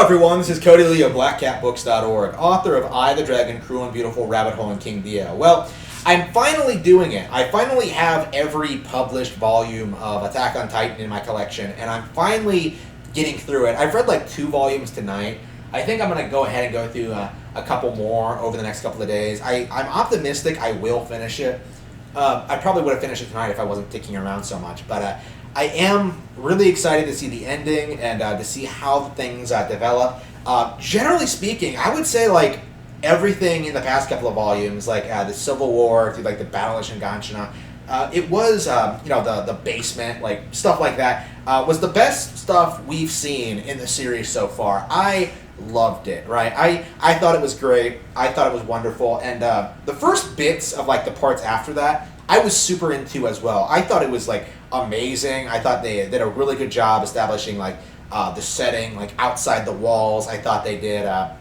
everyone, this is Cody Lee of BlackCatBooks.org, author of I, the Dragon, Cruel and Beautiful, Rabbit Hole, and King Dio. Well, I'm finally doing it. I finally have every published volume of Attack on Titan in my collection, and I'm finally getting through it. I've read like 2 volumes tonight. I think I'm going to go ahead and go through a couple more over the next couple of days. I'm optimistic I will finish it. I probably would have finished it tonight if I wasn't ticking around so much, but I am really excited to see the ending and to see how things develop. Generally speaking, I would say like everything in the past couple of volumes, like the Civil War through like the Battle of Shinganshina, it was the basement, like stuff like that, was the best stuff we've seen in the series so far. I loved it, right? I thought it was great. I thought it was wonderful, and the first bits of like the parts after that, I was super into as well. I thought it was like amazing. I thought they did a really good job establishing like the setting, like outside the walls. I thought they did a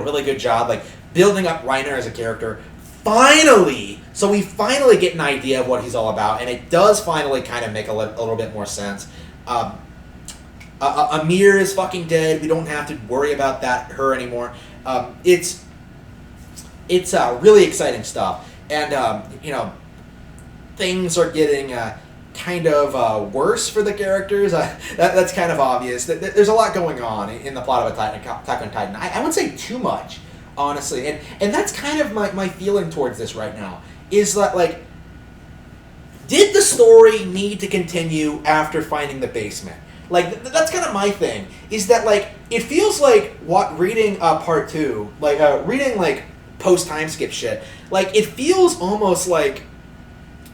really good job like building up Reiner as a character. Finally, so we finally get an idea of what he's all about, and it does finally kind of make a little bit more sense. Amir is fucking dead. We don't have to worry about her anymore. It's really exciting stuff. And, things are getting kind of worse for the characters. That's kind of obvious. There's a lot going on in the plot of Attack on Titan. I wouldn't say too much, honestly. And that's kind of my feeling towards this right now. Is that, like, did the story need to continue after finding the basement? Like, that's kind of my thing. Is that, like, it feels like reading part 2, like, reading, like, post-time skip shit, like, it feels almost like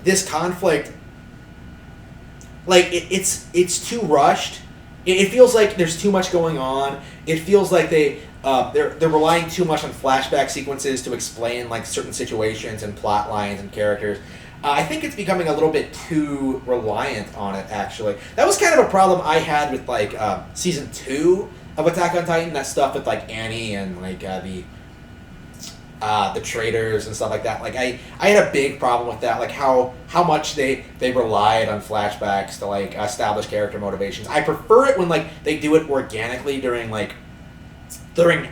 this conflict, like, it's too rushed. It feels like there's too much going on. It feels like they're relying too much on flashback sequences to explain, like, certain situations and plot lines and characters. I think it's becoming a little bit too reliant on it, actually. That was kind of a problem I had with, like, Season 2 of Attack on Titan, that stuff with, like, Annie and, like, the traders and stuff like that. Like, I had a big problem with that, like, how much they relied on flashbacks to, like, establish character motivations. I prefer it when, like, they do it organically during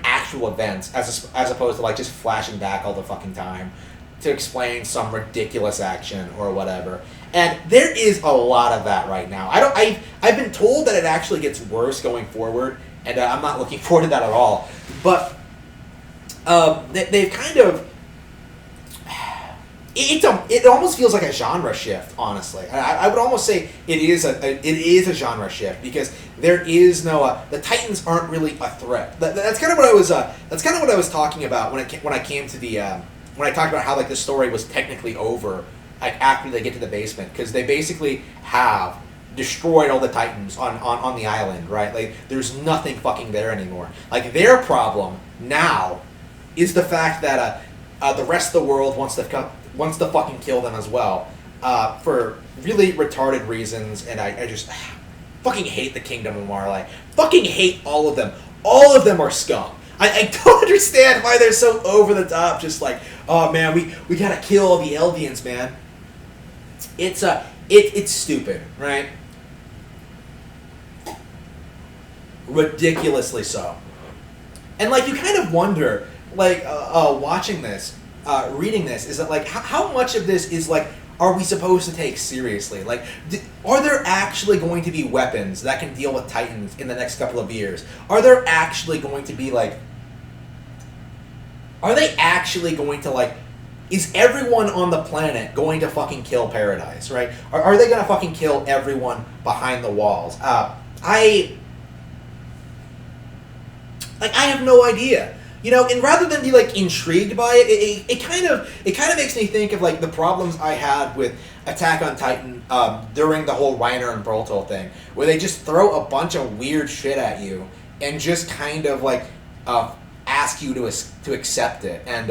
actual events, as opposed to, like, just flashing back all the fucking time to explain some ridiculous action or whatever. And there is a lot of that right now. I've been told that it actually gets worse going forward, and I'm not looking forward to that at all. But they've kind of it almost feels like a genre shift, honestly. I would almost say it is a genre shift, because there is no the Titans aren't really a threat. That's kind of what I was talking about when I came to the when I talked about how, like, the story was technically over, like, after they get to the basement, because they basically have destroyed all the Titans on the island, right? Like, there's nothing fucking there anymore. Like, their problem now is the fact that the rest of the world wants to fucking kill them as well, for really retarded reasons, and I just fucking hate the Kingdom of Marley. Fucking hate all of them. All of them are scum. I don't understand why they're so over the top, just like, oh man, we gotta kill all the Eldians, man. It's stupid, right? Ridiculously so. And, like, you kind of wonder, like, watching this, reading this, is that, like, how much of this is, like, are we supposed to take seriously? Like, are there actually going to be weapons that can deal with Titans in the next couple of years? Are there actually going to be, like, are they actually going to, like, is everyone on the planet going to fucking kill Paradise, right? Are they going to fucking kill everyone behind the walls? I have no idea. You know, and rather than be, like, intrigued by it, it kind of makes me think of, like, the problems I had with Attack on Titan during the whole Reiner and Bertolt thing, where they just throw a bunch of weird shit at you and just kind of, like, ask you to accept it. And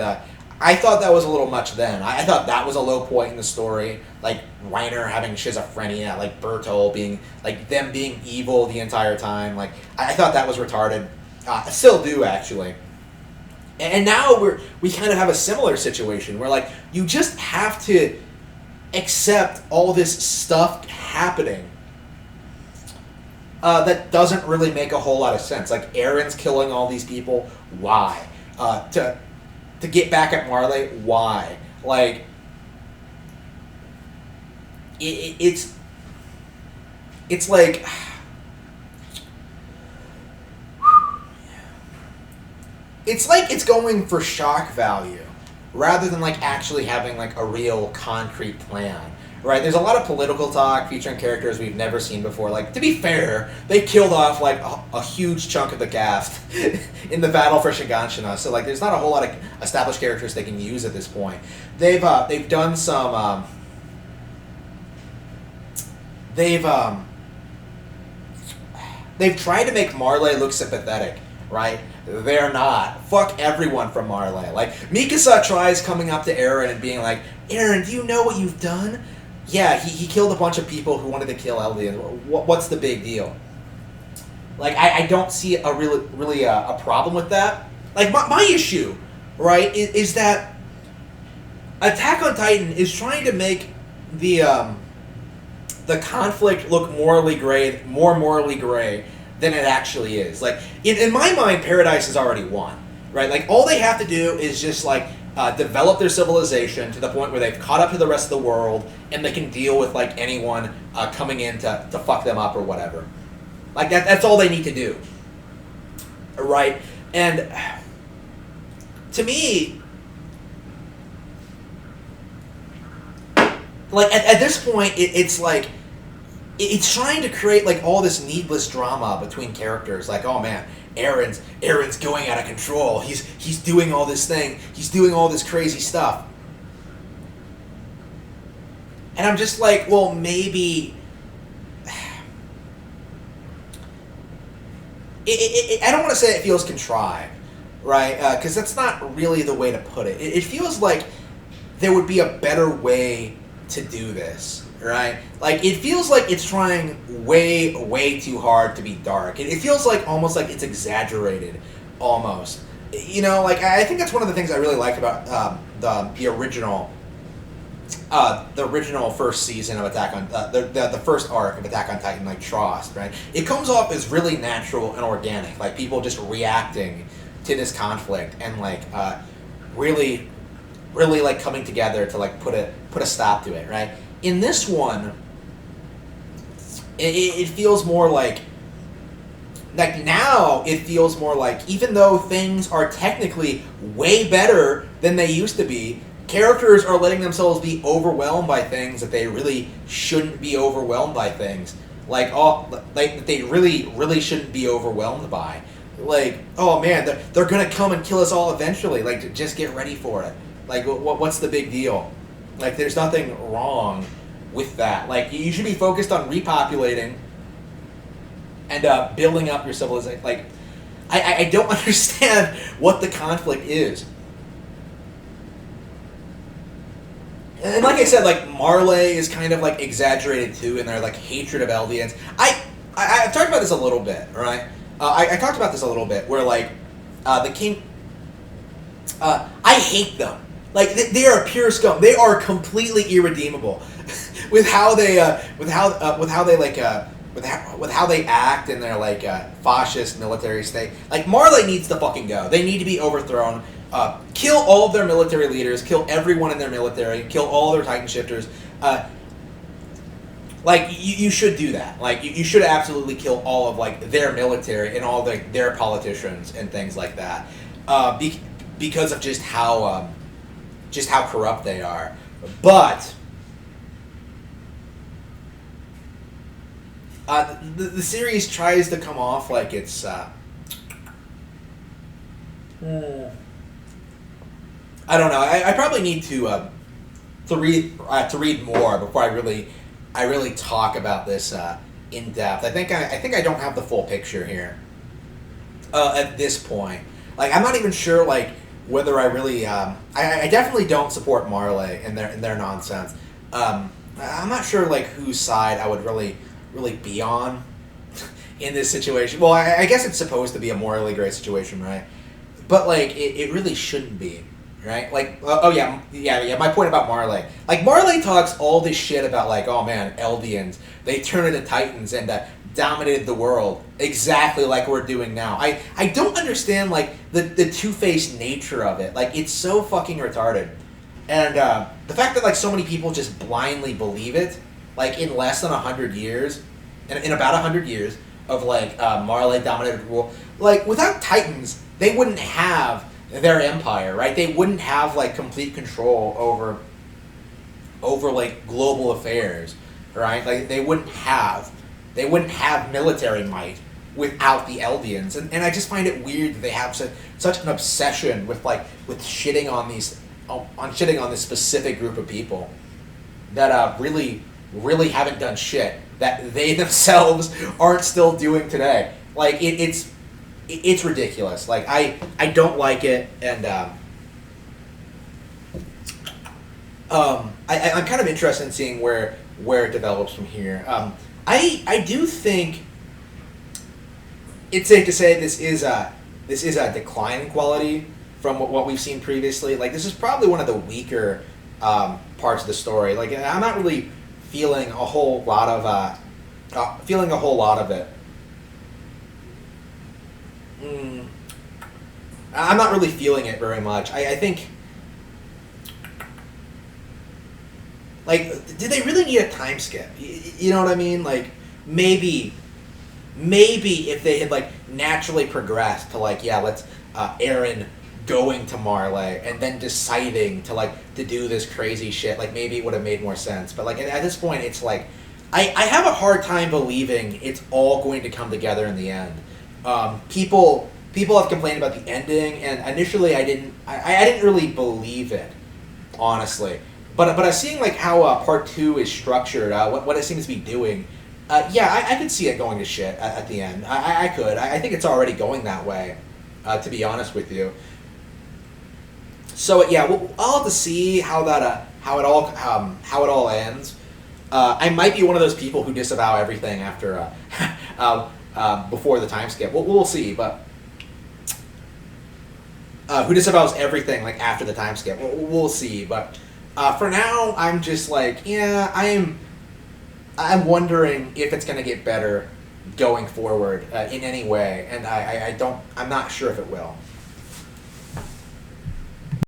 I thought that was a little much then. I thought that was a low point in the story, like Reiner having schizophrenia, like Bertolt being, like, them being evil the entire time. Like, I thought that was retarded. I still do, actually. And now we kind of have a similar situation where, like, you just have to accept all this stuff happening that doesn't really make a whole lot of sense. Like, Aaron's killing all these people. Why? To get back at Marley. Why? Like, it's like, it's going for shock value rather than like actually having like a real concrete plan. Right, there's a lot of political talk featuring characters we've never seen before. Like, to be fair, they killed off like a huge chunk of the cast in the battle for Shiganshina. So like, there's not a whole lot of established characters they can use at this point. They've done some they've tried to make Marley look sympathetic. Right, they're not. Fuck everyone from Marley. Like, Mikasa tries coming up to Eren and being like, "Eren, do you know what you've done?" Yeah, he killed a bunch of people who wanted to kill Eldians. What's the big deal? Like, I don't see a really a problem with that. Like, my issue, right, is that Attack on Titan is trying to make the conflict look more morally gray than it actually is. Like, in my mind, Paradise has already won, right? Like, all they have to do is just like develop their civilization to the point where they've caught up to the rest of the world, and they can deal with like anyone coming in to fuck them up or whatever. Like, that's all they need to do, right? And to me, like at this point, it's like it's trying to create like all this needless drama between characters. Like, oh man, Aaron's going out of control. He's doing all this thing. He's doing all this crazy stuff. And I'm just like, well, maybe I don't want to say it feels contrived, right? Because that's not really the way to put it. It feels like there would be a better way to do this, right? Like, it feels like it's trying way too hard to be dark. It feels like almost like it's exaggerated, almost. You know, like, I think that's one of the things I really like about the original first season of Attack on the first arc of Attack on Titan, like Trost, right? It comes off as really natural and organic, like people just reacting to this conflict and like really like coming together to like put a stop to it, right? In this one, it feels more like now it feels more like, even though things are technically way better than they used to be, characters are letting themselves be overwhelmed by things that they really shouldn't be overwhelmed by things. Like that they really shouldn't be overwhelmed by. Like, oh man, they're gonna come and kill us all eventually. Like, just get ready for it. Like, what's the big deal? Like, there's nothing wrong with that. Like, you should be focused on repopulating and building up your civilization. Like, I don't understand what the conflict is. And like I said, like, Marley is kind of like exaggerated too in their like hatred of Eldians. I've talked about this a little bit, right? I talked about this a little bit where like the king. I hate them. Like, they are pure scum. They are completely irredeemable with how they act in their like fascist military state. Like, Marley needs to fucking go. They need to be overthrown. Kill all of their military leaders. Kill everyone in their military. Kill all their Titan shifters. Like, you should do that. Like, you should absolutely kill all of like their military and all their politicians and things like that. Because of just how corrupt they are. But the series tries to come off like it's I don't know. I probably need to read more before I really talk about this in depth. I think I don't have the full picture here at this point. Like, I'm not even sure like whether I really I definitely don't support Marley and their nonsense. I'm not sure like whose side I would really be on in this situation. Well, I guess it's supposed to be a morally gray situation, right? But like it really shouldn't be, right? Like, my point about Marley. Like, Marley talks all this shit about like, oh man, Eldians, they turn into Titans and dominated the world exactly like we're doing now. I don't understand like the two-faced nature of it. Like it's so fucking retarded. And the fact that like so many people just blindly believe it, like in less than 100 years, in about 100 years of like Marley dominated rule, like without Titans, they wouldn't have their empire, right? They wouldn't have like complete control over like global affairs, right? Like they wouldn't have military might without the Eldians, and I just find it weird that they have such an obsession with shitting on this specific group of people that really haven't done shit that they themselves aren't still doing today. Like it's ridiculous. Like I don't like it, and I'm kind of interested in seeing where it develops from here. I do think it's safe to say this is a decline in quality from what we've seen previously. Like this is probably one of the weaker parts of the story. Like I'm not really feeling a whole lot of it. I'm not really feeling it very much. I think, like, did they really need a time skip? You know what I mean? Like, maybe if they had like naturally progressed to like, yeah, let's Aaron going to Marley and then deciding to do this crazy shit, like maybe it would have made more sense. But like at this point, it's like I have a hard time believing it's all going to come together in the end. People have complained about the ending, and initially I didn't really believe it, honestly. But seeing like how part 2 is structured, what it seems to be doing, yeah, I could see it going to shit at the end. I could. I think it's already going that way, to be honest with you. So yeah, I'll have to see how it all ends. I might be one of those people who disavow everything after before the time skip. We'll see, but who disavows everything like after the time skip? We'll see, but for now, I'm just like, yeah, I'm wondering if it's gonna get better going forward in any way, and I'm not sure if it will.